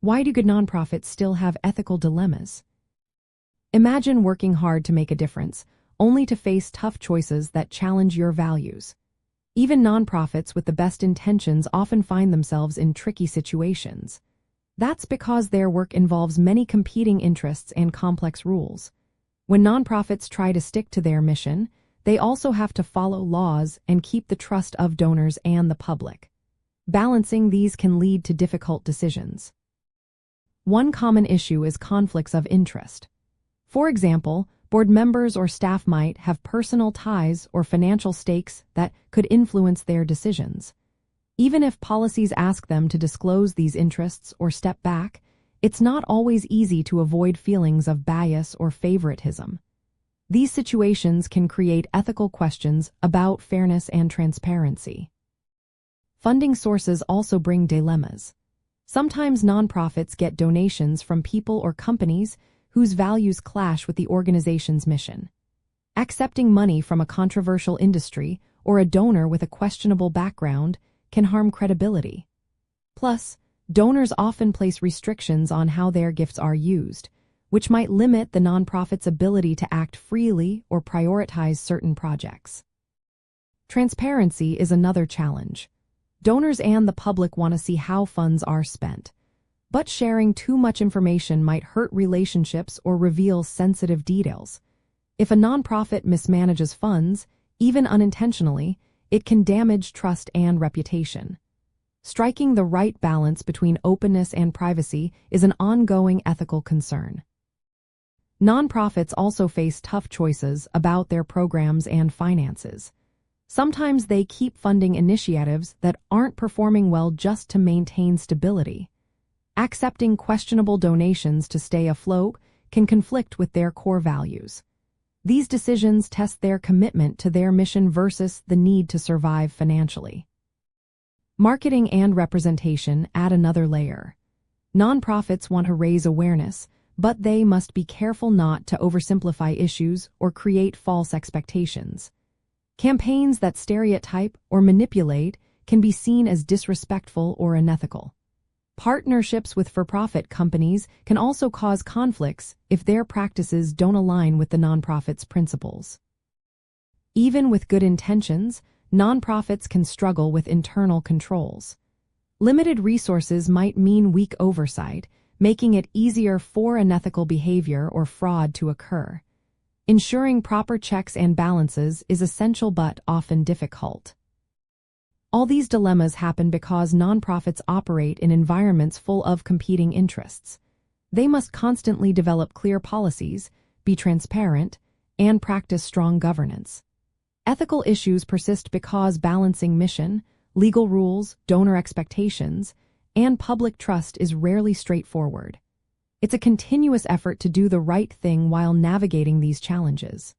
Why do good nonprofits still have ethical dilemmas? Imagine working hard to make a difference, only to face tough choices that challenge your values. Even nonprofits with the best intentions often find themselves in tricky situations. That's because their work involves many competing interests and complex rules. When nonprofits try to stick to their mission, they also have to follow laws and keep the trust of donors and the public. Balancing these can lead to difficult decisions. One common issue is conflicts of interest. For example, board members or staff might have personal ties or financial stakes that could influence their decisions. Even if policies ask them to disclose these interests or step back, it's not always easy to avoid feelings of bias or favoritism. These situations can create ethical questions about fairness and transparency. Funding sources also bring dilemmas. Sometimes nonprofits get donations from people or companies whose values clash with the organization's mission. Accepting money from a controversial industry or a donor with a questionable background can harm credibility. Plus, donors often place restrictions on how their gifts are used, which might limit the nonprofit's ability to act freely or prioritize certain projects. Transparency is another challenge. Donors and the public want to see how funds are spent, but sharing too much information might hurt relationships or reveal sensitive details. If a nonprofit mismanages funds, even unintentionally, it can damage trust and reputation. Striking the right balance between openness and privacy is an ongoing ethical concern. Nonprofits also face tough choices about their programs and finances. Sometimes they keep funding initiatives that aren't performing well just to maintain stability. Accepting questionable donations to stay afloat can conflict with their core values. These decisions test their commitment to their mission versus the need to survive financially. Marketing and representation add another layer. Nonprofits want to raise awareness, but they must be careful not to oversimplify issues or create false expectations. Campaigns that stereotype or manipulate can be seen as disrespectful or unethical. Partnerships with for-profit companies can also cause conflicts if their practices don't align with the nonprofit's principles. Even with good intentions, nonprofits can struggle with internal controls. Limited resources might mean weak oversight, making it easier for unethical behavior or fraud to occur. Ensuring proper checks and balances is essential but often difficult. All these dilemmas happen because nonprofits operate in environments full of competing interests. They must constantly develop clear policies, be transparent, and practice strong governance. Ethical issues persist because balancing mission, legal rules, donor expectations, and public trust is rarely straightforward. It's a continuous effort to do the right thing while navigating these challenges.